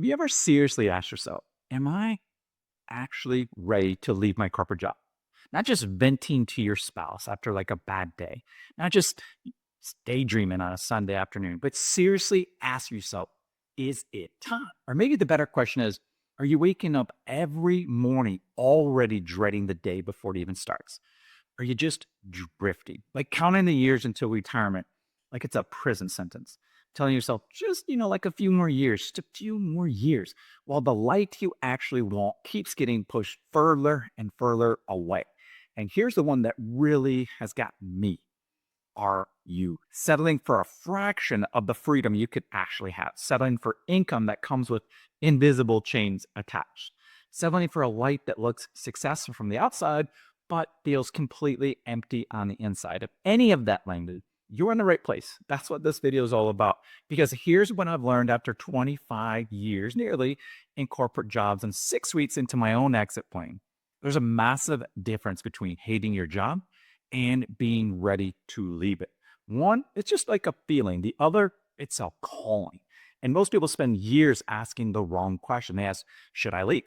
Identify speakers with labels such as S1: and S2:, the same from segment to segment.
S1: Have you ever seriously asked yourself, am I actually ready to leave my corporate job? Not just venting to your spouse after like a bad day, not just daydreaming on a Sunday afternoon, but seriously ask yourself, is it time? Or maybe the better question is, are you waking up every morning already dreading the day before it even starts? Are you just drifting, like counting the years until retirement, like it's a prison sentence, telling yourself just, like a few more years, just a few more years, while the light you actually want keeps getting pushed further and further away? And here's the one that really has got me. Are you settling for a fraction of the freedom you could actually have? Settling for income that comes with invisible chains attached? Settling for a life that looks successful from the outside, but feels completely empty on the inside? If any of that language, you're in the right place. That's what this video is all about. Because here's what I've learned after 25 years nearly in corporate jobs and 6 weeks into my own exit plan. There's a massive difference between hating your job and being ready to leave it. One, it's just like a feeling. The other, it's a calling. And most people spend years asking the wrong question. They ask, should I leave?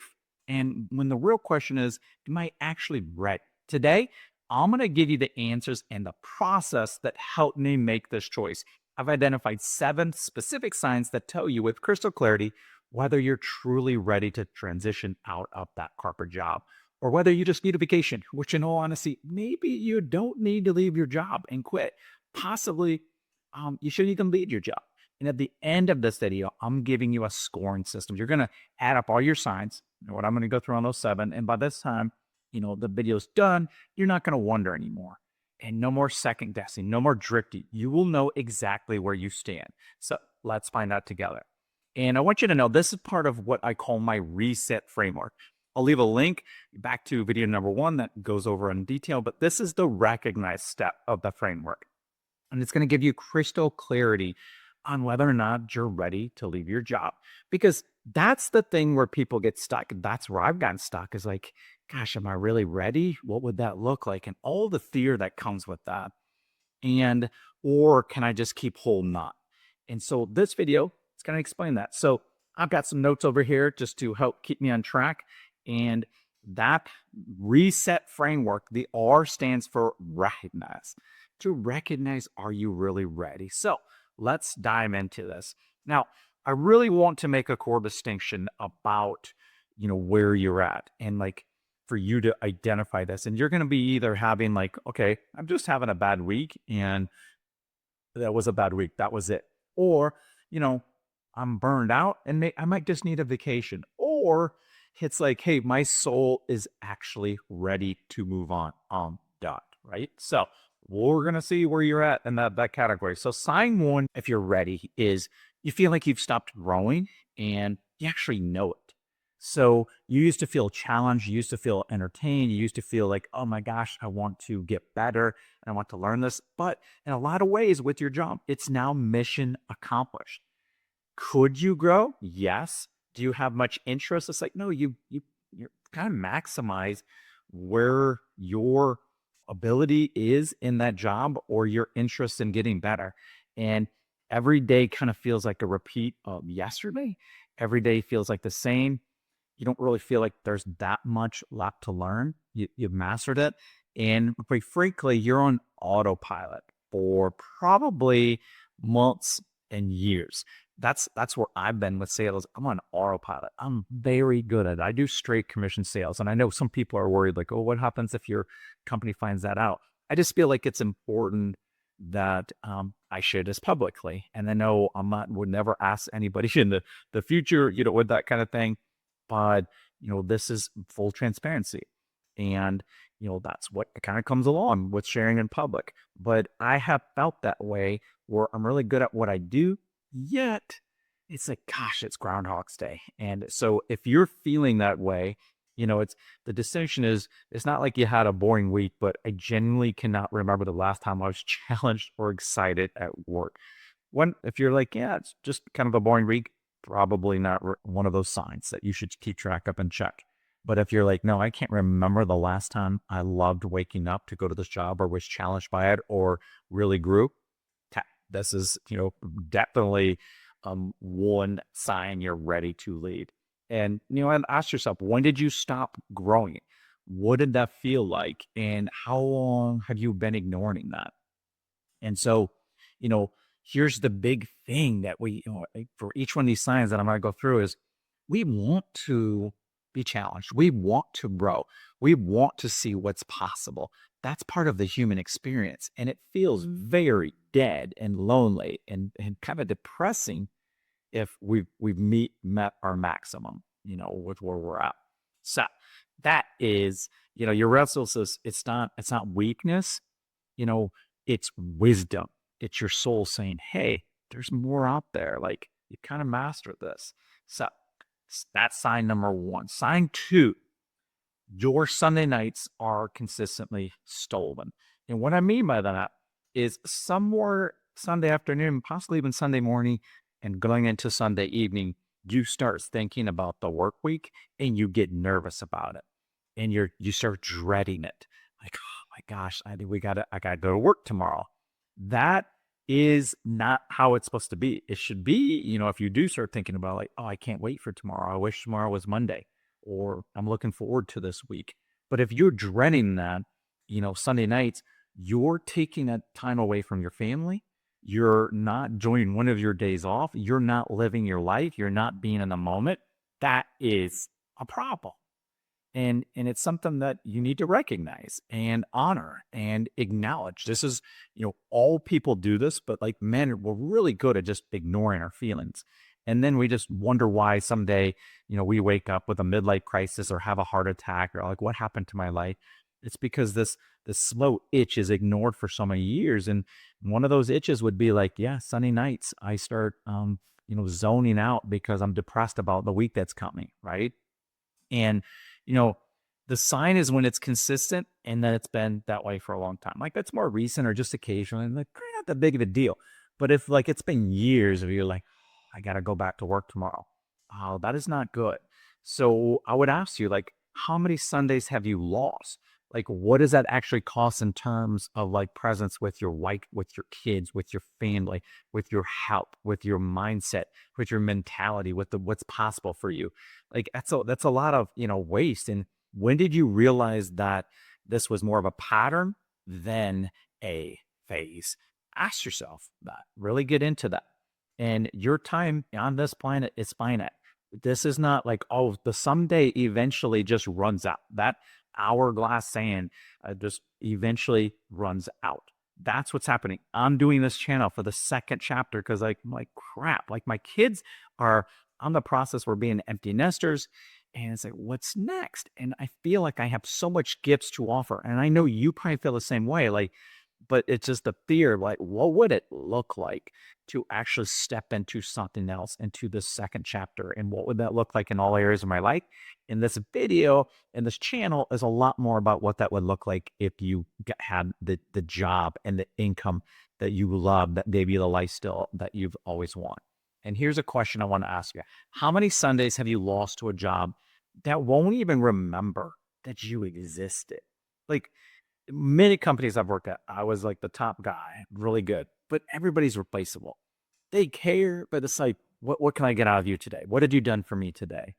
S1: And when the real question is, am I actually ready? Today, I'm going to give you the answers and the process that helped me make this choice. I've identified 7 specific signs that tell you with crystal clarity whether you're truly ready to transition out of that corporate job, or whether you just need a vacation, which in all honesty, maybe you don't need to leave your job and quit. Possibly, you shouldn't even leave your job. And at the end of this video, I'm giving you a scoring system. You're going to add up all your signs, and what I'm going to go through on those 7. And by this time, the video's done, you're not going to wonder anymore. And no more second guessing, no more drifting. You will know exactly where you stand. So let's find out together. And I want you to know this is part of what I call my reset framework. I'll leave a link back to video number 1 that goes over in detail, but this is the recognized step of the framework. And it's going to give you crystal clarity on whether or not you're ready to leave your job. Because that's the thing where people get stuck. That's where I've gotten stuck, is like, gosh, am I really ready? What would that look like? And all the fear that comes with that. And, or can I just keep holding on? And so this video is going to explain that. So I've got some notes over here just to help keep me on track. And that reset framework, the R stands for recognize. To recognize, are you really ready? So let's dive into this. Now, I really want to make a core distinction about, where you're at, and like for you to identify this. And you're going to be either having like, okay, I'm just having a bad week, and that was a bad week. That was it. Or, I'm burned out and I might just need a vacation. Or it's like, hey, my soul is actually ready to move on. Dot, right? So we're going to see where you're at in that category. So sign 1, if you're ready, is you feel like you've stopped growing and you actually know it. So you used to feel challenged, you used to feel entertained, you used to feel like, oh my gosh, I want to get better and I want to learn this. But in a lot of ways with your job, it's now mission accomplished. Could you grow? Yes. Do you have much interest? It's like, no, you're kind of maximize where your ability is in that job, or your interest in getting better. And every day kind of feels like a repeat of yesterday. Every day feels like the same. You don't really feel like there's that much left to learn. You've mastered it. And quite frankly, you're on autopilot for probably months and years. That's where I've been with sales. I'm on autopilot. I'm very good at it. I do straight commission sales. And I know some people are worried, like, oh, what happens if your company finds that out? I just feel like it's important that I share this publicly. And I know would never ask anybody in the future, with that kind of thing. But, this is full transparency. And, that's what kind of comes along with sharing in public. But I have felt that way, where I'm really good at what I do, yet it's like, gosh, it's Groundhog's Day. And so if you're feeling that way, it's the distinction is, it's not like you had a boring week, but I genuinely cannot remember the last time I was challenged or excited at work. If you're like, yeah, it's just kind of a boring week, probably not one of those signs that you should keep track of and check. But if you're like, no, I can't remember the last time I loved waking up to go to this job, or was challenged by it, or really grew, this is, definitely one sign you're ready to lead. And ask yourself, when did you stop growing? What did that feel like? And how long have you been ignoring that? And so, you know, here's the big thing that for each one of these signs that I'm going to go through is we want to be challenged. We want to grow. We want to see what's possible. That's part of the human experience. And it feels very dead and lonely and kind of depressing if we've met our maximum, with where we're at. So that is, your restlessness, it's not weakness, you know, it's wisdom. It's your soul saying, hey, there's more out there. Like you kind of mastered this. So that's sign number one. Sign two, your Sunday nights are consistently stolen. And what I mean by that is somewhere Sunday afternoon, possibly even Sunday morning, and going into Sunday evening, you start thinking about the work week and you get nervous about it. And you start dreading it. Like, oh my gosh, I gotta go to work tomorrow. That is not how it's supposed to be. It should be, if you do start thinking about like, oh, I can't wait for tomorrow. I wish tomorrow was Monday, or I'm looking forward to this week. But if you're dreading that, Sunday nights, you're taking that time away from your family. You're not enjoying one of your days off. You're not living your life. You're not being in the moment. That is a problem. And it's something that you need to recognize and honor and acknowledge. This is, all people do this, but like men, we're really good at just ignoring our feelings. And then we just wonder why someday, we wake up with a midlife crisis or have a heart attack or like, what happened to my life? It's because this slow itch is ignored for so many years. And one of those itches would be like, yeah, Sunday nights, I start, zoning out because I'm depressed about the week that's coming, right? And, you know, the sign is when it's consistent and that it's been that way for a long time. Like that's more recent or just occasionally, like not that big of a deal. But if like it's been years of you like, I gotta go back to work tomorrow. Oh, that is not good. So I would ask you, like, how many Sundays have you lost? Like, what does that actually cost in terms of like presence with your wife, with your kids, with your family, with your health, with your mindset, with your mentality, with what's possible for you? Like that's a lot of waste. And when did you realize that this was more of a pattern than a phase? Ask yourself that. Really get into that. And your time on this planet is finite. This is not like, oh, the someday eventually just runs out. That hourglass sand just eventually runs out. That's what's happening. I'm doing this channel for the second chapter because like I'm like crap. Like my kids are on the process we're being empty nesters. And it's like, what's next? And I feel like I have so much gifts to offer. And I know you probably feel the same way. Like, but it's just the fear of like, what would it look like to actually step into something else, into this second chapter? And what would that look like in all areas of my life? In this video and this channel is a lot more about what that would look like if you had the job and the income that you love, that maybe the lifestyle that you've always wanted. And here's a question I want to ask you. How many Sundays have you lost to a job that won't even remember that you existed? Like many companies I've worked at, I was like the top guy, really good, but everybody's replaceable. They care, but it's like, what can I get out of you today? What have you done for me today?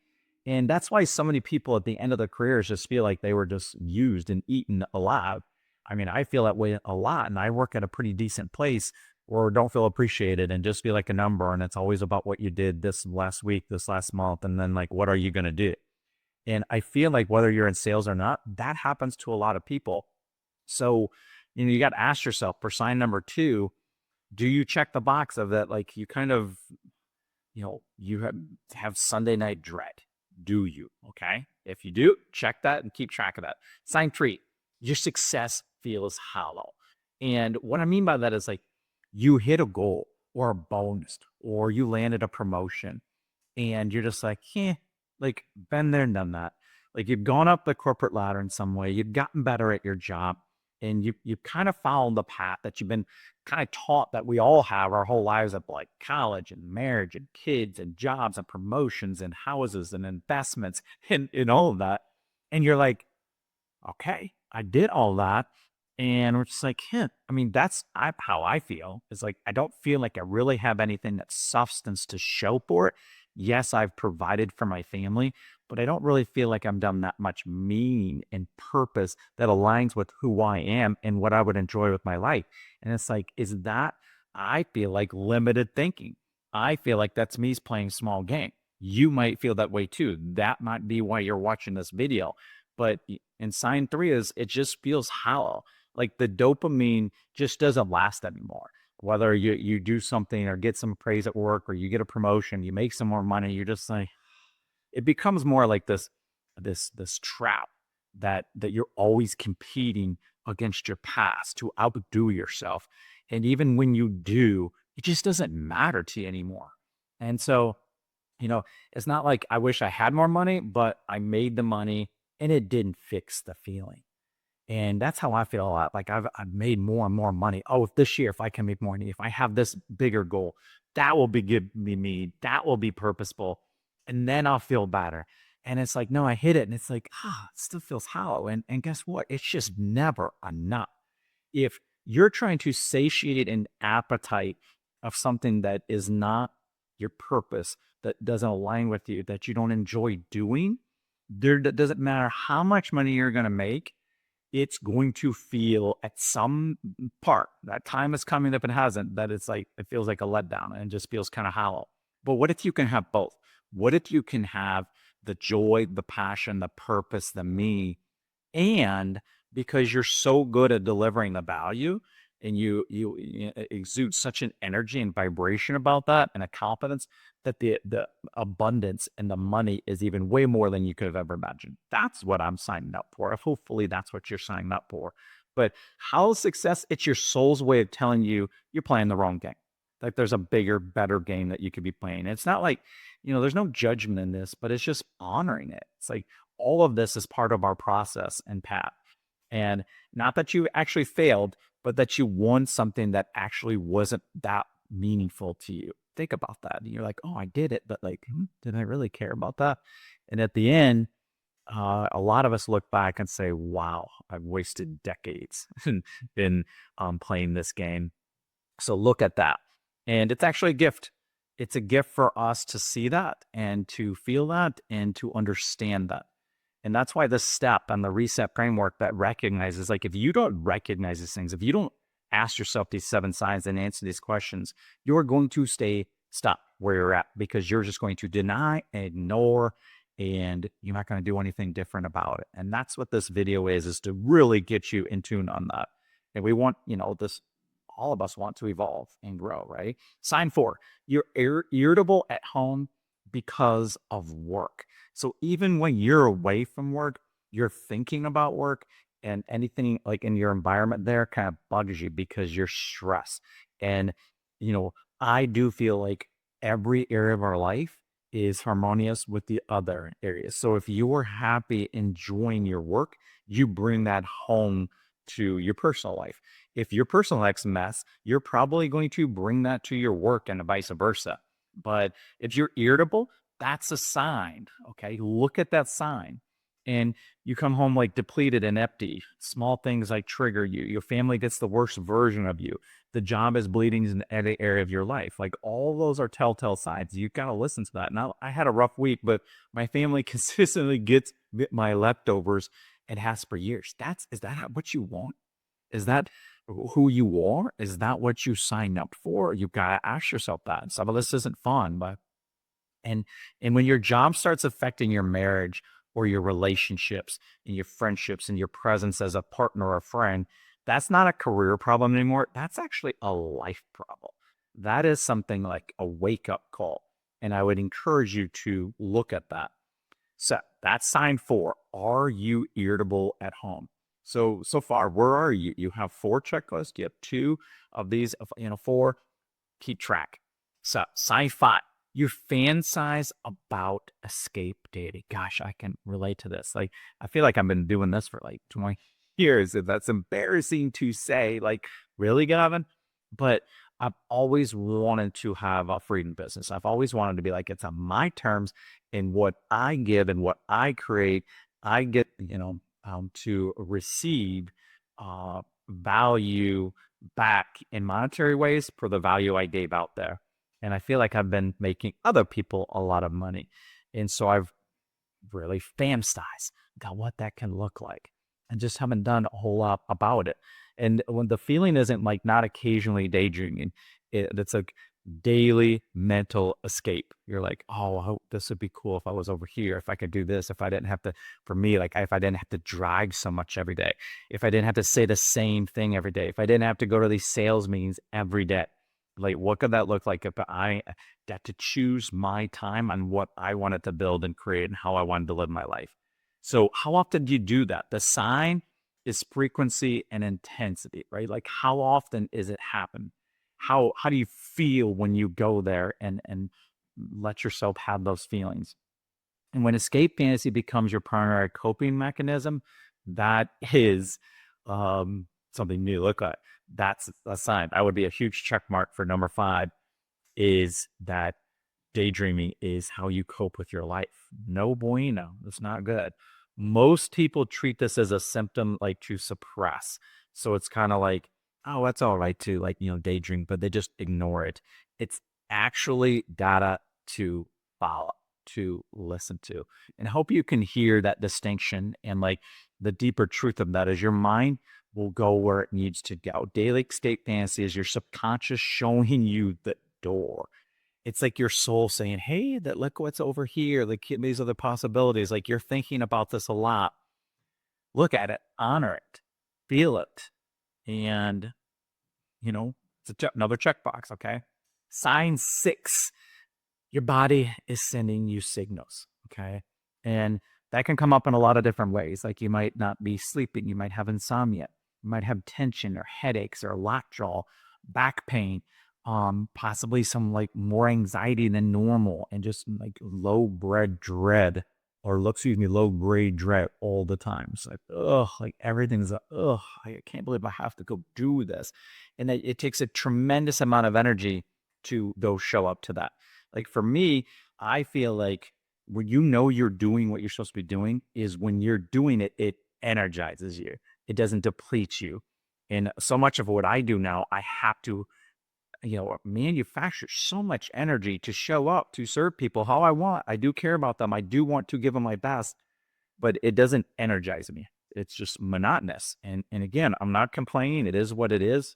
S1: And that's why so many people at the end of their careers just feel like they were just used and eaten alive. I mean, I feel that way a lot, and I work at a pretty decent place or don't feel appreciated and just feel like a number. And it's always about what you did this last week, this last month, and then like, what are you going to do? And I feel like whether you're in sales or not, that happens to a lot of people. So, you got to ask yourself for sign number two, do you check the box of that? Like you kind of, you have Sunday night dread. Do you? Okay. If you do, check that and keep track of that. Sign three, your success feels hollow. And what I mean by that is like you hit a goal or a bonus or you landed a promotion and you're just like, yeah, like been there and done that. Like you've gone up the corporate ladder in some way, you've gotten better at your job, and you've kind of followed the path that you've been kind of taught that we all have our whole lives of like college and marriage and kids and jobs and promotions and houses and investments and all of that. And you're like, okay, I did all that. And we're just like, "Huh." I mean, how I feel. It's like, I don't feel like I really have anything that's substance to show for it. Yes, I've provided for my family, but I don't really feel like I've done that much meaning and purpose that aligns with who I am and what I would enjoy with my life. And it's like, is that, I feel like limited thinking. I feel like that's me playing small game. You might feel that way too. That might be why you're watching this video. But in sign three is it just feels hollow, like the dopamine just doesn't last anymore. Whether you do something or get some praise at work or you get a promotion, you make some more money, you're just like, it becomes more like this trap that you're always competing against your past to outdo yourself. And even when you do, it just doesn't matter to you anymore. And so, you know, it's not like I wish I had more money, but I made the money and it didn't fix the feeling. And that's how I feel a lot. Like I've made more and more money. Oh, if this year, if I can make more money, if I have this bigger goal, that will be give me, that will be purposeful. And then I'll feel better. And it's like, no, I hit it. And it's like, it still feels hollow. And guess what? It's just never enough. If you're trying to satiate an appetite of something that is not your purpose, that doesn't align with you, that you don't enjoy doing, there that doesn't matter how much money you're going to make, it's going to feel at some part, that time is coming if it hasn't, that it's like, it feels like a letdown and just feels kind of hollow. But what if you can have both? What if you can have the joy, the passion, the purpose, the me, and because you're so good at delivering the value and you exude such an energy and vibration about that and a confidence that the abundance and the money is even way more than you could have ever imagined. That's what I'm signing up for. Hopefully that's what you're signing up for. But how success, it's your soul's way of telling you you're playing the wrong game. Like there's a bigger, better game that you could be playing. It's not like, there's no judgment in this, but it's just honoring it. It's like all of this is part of our process and path. And not that you actually failed, but that you won something that actually wasn't that meaningful to you. Think about that. And you're like, oh, I did it, but like, did I really care about that? And at the end, a lot of us look back and say, wow, I've wasted decades in playing this game. So look at that. And it's actually a gift. It's a gift for us to see that and to feel that and to understand that. And that's why this step and the reset framework that recognizes, like, if you don't recognize these things, if you don't ask yourself these 7 signs and answer these questions, you're going to stay stuck where you're at because you're just going to deny, ignore, and you're not going to do anything different about it. And that's what this video is to really get you in tune on that. And we want, this, all of us want to evolve and grow, right? Sign 4, you're irritable at home because of work. So even when you're away from work, you're thinking about work and anything like in your environment there kind of bugs you because you're stressed. And, I do feel like every area of our life is harmonious with the other areas. So if you're happy enjoying your work, you bring that home to your personal life. If your personal life's a mess, you're probably going to bring that to your work and vice versa. But if you're irritable, that's a sign. Okay. Look at that sign. And you come home like depleted and empty. Small things like trigger you. Your family gets the worst version of you. The job is bleeding in every area of your life. Like all those are telltale signs. You got to listen to that. Now, I had a rough week, but my family consistently gets my leftovers and has for years. Is that what you want? Is that who you are? Is that what you signed up for? You've got to ask yourself that. Some of this isn't fun, but and when your job starts affecting your marriage or your relationships and your friendships and your presence as a partner or a friend, that's not a career problem anymore. That's actually a life problem. That is something like a wake up call. And I would encourage you to look at that. So that's sign 4. Are you irritable at home? So far, where are you? You have 4 checklists. You have 2 of these, 4. Keep track. So sign 5. You fantasize about escape dating. Gosh, I can relate to this. Like, I feel like I've been doing this for like 20 years, and that's embarrassing to say. Like, really, Gavin? But I've always wanted to have a freedom business. I've always wanted to be like, it's on my terms and what I give and what I create, I get, to receive value back in monetary ways for the value I gave out there. And I feel like I've been making other people a lot of money. And so I've really fantasized about what that can look like and just haven't done a whole lot about it. And when the feeling isn't like not occasionally daydreaming, it's like daily mental escape. You're like, oh, this would be cool if I was over here, if I could do this, if I didn't have to, for me, like if I didn't have to drive so much every day, if I didn't have to say the same thing every day, if I didn't have to go to these sales meetings every day. Like, what could that look like if I got to choose my time on what I wanted to build and create and how I wanted to live my life? So, how often do you do that? The sign is frequency and intensity, right? Like, how often is it happen? How do you feel when you go there and let yourself have those feelings? And when escape fantasy becomes your primary coping mechanism, that is something new. Look at that's a sign. That would be a huge check mark for number 5 is that daydreaming is how you cope with your life. No bueno. It's not good. Most people treat this as a symptom like to suppress. So it's kind of like, oh, that's all right to like, daydream, but they just ignore it. It's actually data to follow, to listen to. And I hope you can hear that distinction and like the deeper truth of that is your mind will go where it needs to go. Daily escape fantasy is your subconscious showing you the door. It's like your soul saying, "Hey, that look what's over here. Like these are the possibilities. Like you're thinking about this a lot. Look at it, honor it, feel it, and it's another checkbox. Okay, sign 6. Your body is sending you signals. Okay, and that can come up in a lot of different ways. Like you might not be sleeping, you might have insomnia, you might have tension or headaches or lockjaw, back pain, possibly some like more anxiety than normal and just like low grade dread low grade dread all the time. It's like, ugh, like everything's ugh, I can't believe I have to go do this. And it takes a tremendous amount of energy to go show up to that. Like for me, I feel like when you're doing what you're supposed to be doing is when you're doing it, it energizes you. It doesn't deplete you. And so much of what I do now, I have to manufacture so much energy to show up, to serve people how I want. I do care about them. I do want to give them my best, but it doesn't energize me. It's just monotonous. And again, I'm not complaining. It is what it is.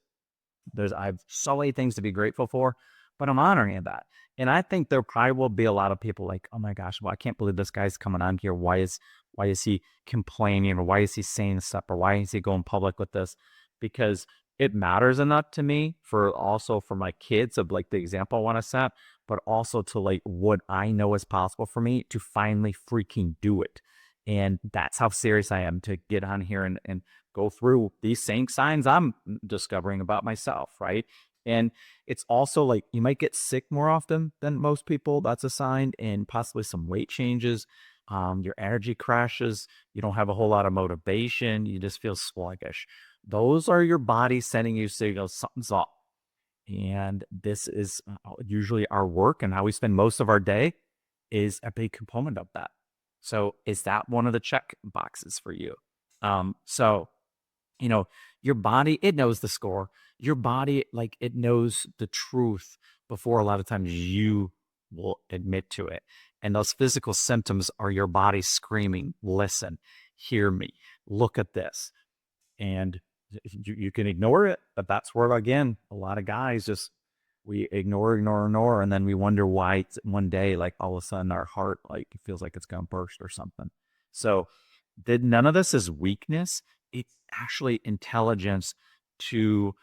S1: I've so many things to be grateful for, but I'm honoring that. And I think there probably will be a lot of people like, oh my gosh, well, I can't believe this guy's coming on here. Why is he complaining or why is he saying stuff or why is he going public with this? Because it matters enough to me for also for my kids of like the example I want to set, but also to like what I know is possible for me to finally freaking do it. And that's how serious I am to get on here and go through these same signs I'm discovering about myself, right? And it's also like you might get sick more often than most people. That's a sign, and possibly some weight changes. Your energy crashes. You don't have a whole lot of motivation. You just feel sluggish. Those are your body sending you signals something's off. And this is usually our work and how we spend most of our day is a big component of that. So is that one of the check boxes for you? So you know, your body, it knows the score. Your body, like, it knows the truth before a lot of times you will admit to it. And those physical symptoms are your body screaming, listen, hear me, look at this. And you can ignore it, but that's where, again, a lot of guys just, we ignore. And then we wonder why one day, like, all of a sudden our heart, like, it feels like it's going to burst or something. So, none of this is weakness. It's actually intelligence to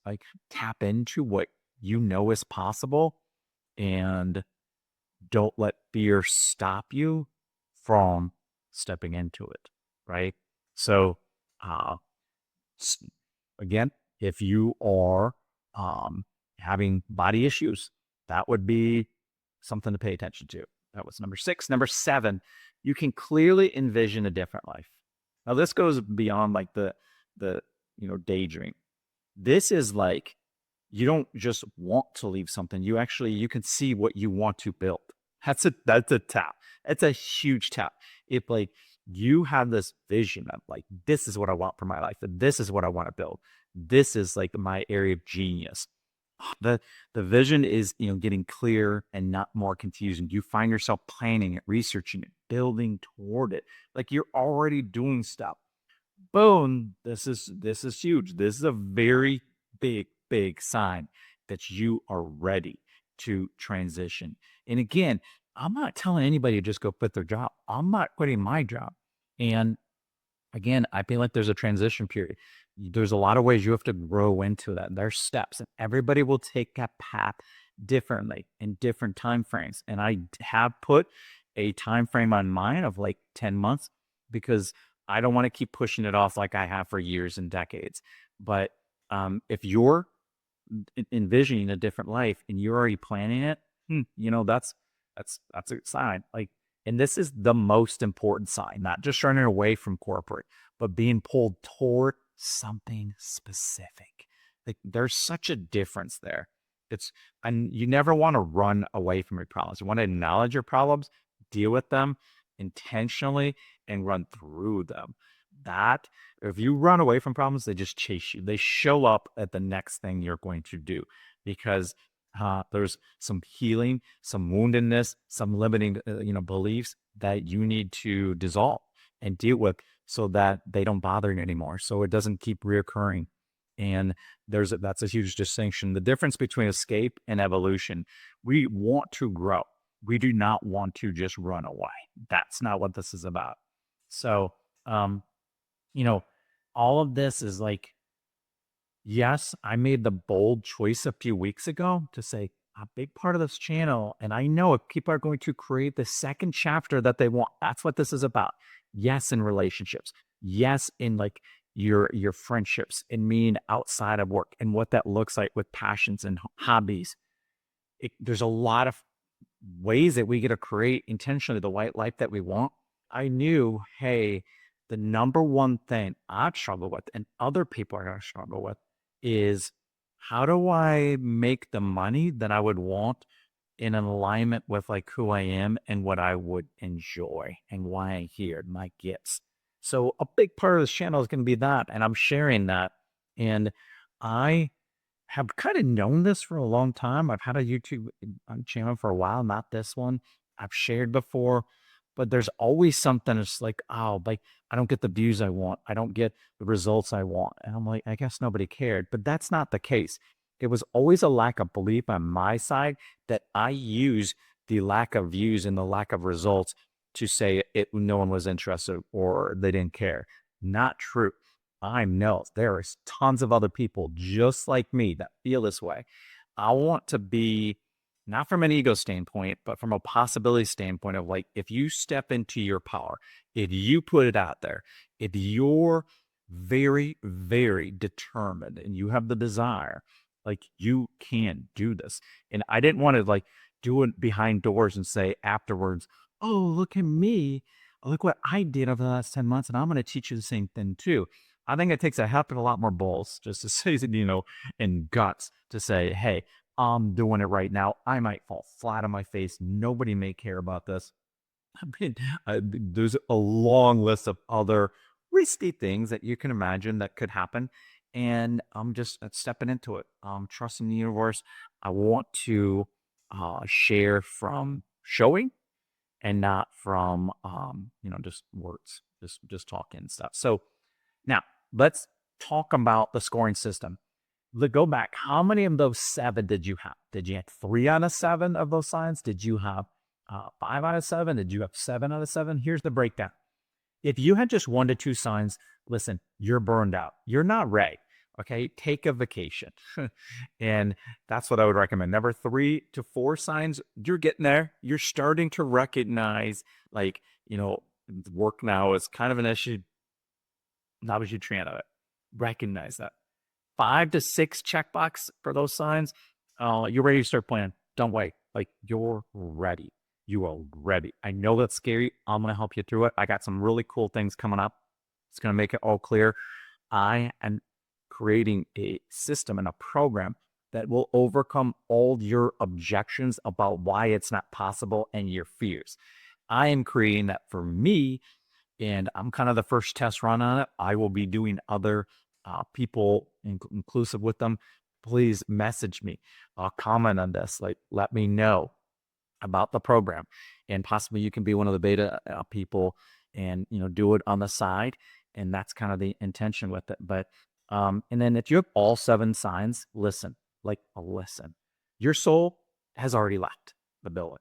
S1: like tap into what you know is possible and don't let fear stop you from stepping into it. Right. So, uh, s- again, if you are having body issues, that would be something to pay attention to. That was number 6. Number 7, you can clearly envision a different life. Now this goes beyond like the daydream. This is like you don't just want to leave something. You can see what you want to build. That's a tap. It's a huge tap. If like You have this vision of like, this is what I want for my life. This is what I want to build. This is like my area of genius. The the vision is, getting clear and not more confusing. You find yourself planning it, researching it, building toward it. Like you're already doing stuff. Boom, this is huge. This is a very big sign that you are ready to transition. And again, I'm not telling anybody to just go quit their job. I'm not quitting my job. And again, I feel like there's a transition period. There's a lot of ways you have to grow into that. There's steps, and everybody will take that path differently in different time frames. And I have put a time frame on mine of like 10 months because I don't want to keep pushing it off like I have for years and decades. But if you're envisioning a different life and you're already planning it, that's a sign. Like, and this is the most important sign, not just running away from corporate, but being pulled toward something specific. Like there's such a difference there. It's and you never want to run away from your problems. You want to acknowledge your problems, deal with them intentionally, and run through them. That if you run away from problems, they just chase you. They show up at the next thing you're going to do because there's some healing, some woundedness, some limiting, beliefs that you need to dissolve and deal with so that they don't bother you anymore. So it doesn't keep reoccurring. And that's a huge distinction. The difference between escape and evolution. We want to grow. We do not want to just run away. That's not what this is about. So, um, you know, all of this is like, yes, I made the bold choice a few weeks ago to say a big part of this channel, and I know if people are going to create the second chapter that they want, that's what this is about. Yes, in relationships. Yes, in like your friendships and mean outside of work and what that looks like with passions and hobbies. There's a lot of ways that we get to create intentionally the white life that we want. I knew, hey, the number one thing I struggle with and other people are going to struggle with is how do I make the money that I would want in an alignment with like who I am and what I would enjoy and why I'm here, my gifts. So a big part of this channel is going to be that, and I'm sharing that. And I have kind of known this for a long time. I've had a YouTube channel for a while, not this one. I've shared before, but there's always something that's like, oh, like I don't get the views I want. I don't get the results I want. And I'm like, I guess nobody cared. But that's not the case. It was always a lack of belief on my side that I use the lack of views and the lack of results to say no one was interested or they didn't care. Not true. I know there is tons of other people just like me that feel this way. I want to be not from an ego standpoint, but from a possibility standpoint of like, if you step into your power, if you put it out there, if you're very, very determined and you have the desire, like you can do this. And I didn't want to like do it behind doors and say afterwards, oh, look at me. Look what I did over the last 10 months. And I'm going to teach you the same thing too. I think it takes a heck of a lot more balls just to say, and guts to say, hey, I'm doing it right now. I might fall flat on my face. Nobody may care about this. I mean, there's a long list of other risky things that you can imagine that could happen. And I'm just stepping into it. Trusting the universe. I want to share from showing and not from, just words, just talking and stuff. So now let's talk about the scoring system. Go back. How many of those 7 did you have? Did you have 3 out of 7 of those signs? Did you have 5 out of 7? Did you have 7 out of 7? Here's the breakdown. If you had just 1 to 2 signs, listen, you're burned out. You're not ready. Okay, take a vacation. And that's what I would recommend. Number 3 to 4 signs, you're getting there. You're starting to recognize, like, work now is kind of an issue. Not a huge fan of it. Recognize that. 5 to 6 checkbox for those signs. You're ready to start planning. Don't wait. Like you're ready. You are ready. I know that's scary. I'm going to help you through it. I got some really cool things coming up. It's going to make it all clear. I am creating a system and a program that will overcome all your objections about why it's not possible and your fears. I am creating that for me and I'm kind of the first test run on it. I will be doing other people inclusive with them. Please message me, comment on this, like let me know about the program, and possibly you can be one of the beta people, and do it on the side, and that's kind of the intention with it. But and then if you have all 7 signs, listen, listen, your soul has already left the building.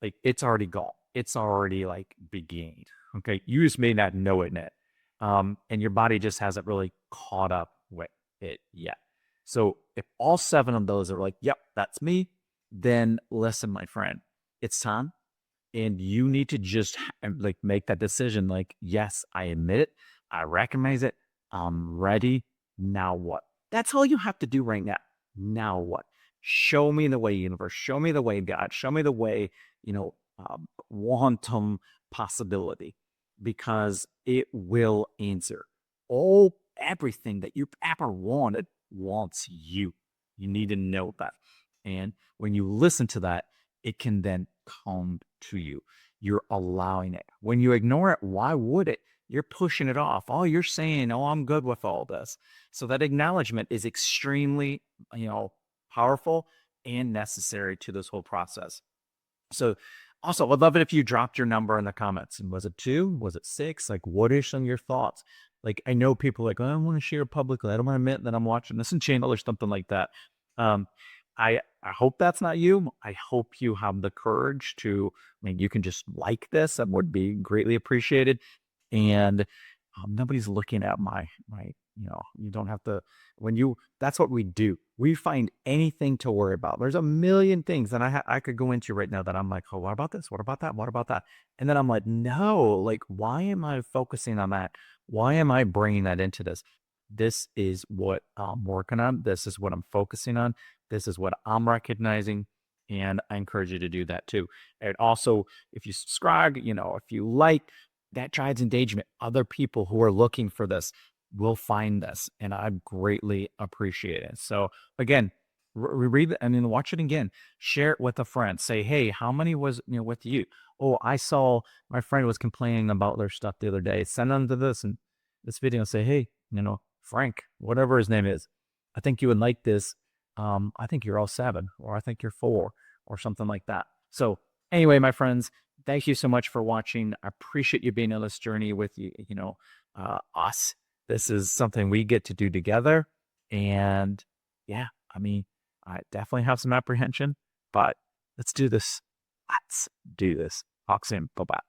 S1: Like it's already gone. It's already like beginning. Okay. You just may not know it yet. And your body just hasn't really caught up with it yet. So if all 7 of those are like, yep, that's me, then listen, my friend, it's time. And you need to just like make that decision. Like, yes, I admit it. I recognize it. I'm ready. Now what? That's all you have to do right now. Now what? Show me the way, universe. Show me the way, God. Show me the way, quantum possibility, because it will answer. Everything that you ever wanted wants you. You need to know that. And when you listen to that, it can then come to you. You're allowing it. When you ignore it, why would it? You're pushing it off. Oh, you're saying, oh, I'm good with all this. So that acknowledgement is extremely, you know, powerful and necessary to this whole process. So also, I'd love it if you dropped your number in the comments. And was it 2? Was it 6? Like, what are some of your thoughts? Like, I know people are like, oh, I don't want to share publicly. I don't want to admit that I'm watching this in channel or something like that. Um, I hope that's not you. I hope you have the courage to, I mean, you can just like this. That would be greatly appreciated. And nobody's looking at my, you don't have to, when you, that's what we do. We find anything to worry about. There's a million things that I could go into right now that I'm like, oh, what about this? What about that? What about that? And then I'm like, no, like, why am I focusing on that? Why am I bringing that into this? This is what I'm working on. This is what I'm focusing on. This is what I'm recognizing. And I encourage you to do that too. And also, if you subscribe, if you like, that drives engagement. Other people who are looking for this will find this, and I greatly appreciate it. So again, read it and then watch it again. Share it with a friend. Say, hey, how many was with you? Oh, I saw my friend was complaining about their stuff the other day. Send them to this video and say, hey, Frank, whatever his name is, I think you would like this. I think you're all 7, or I think you're 4, or something like that. So anyway, my friends, thank you so much for watching. I appreciate you being on this journey with us. This is something we get to do together. And yeah, I mean, I definitely have some apprehension, but let's do this. Let's do this. Talk soon. Bye-bye.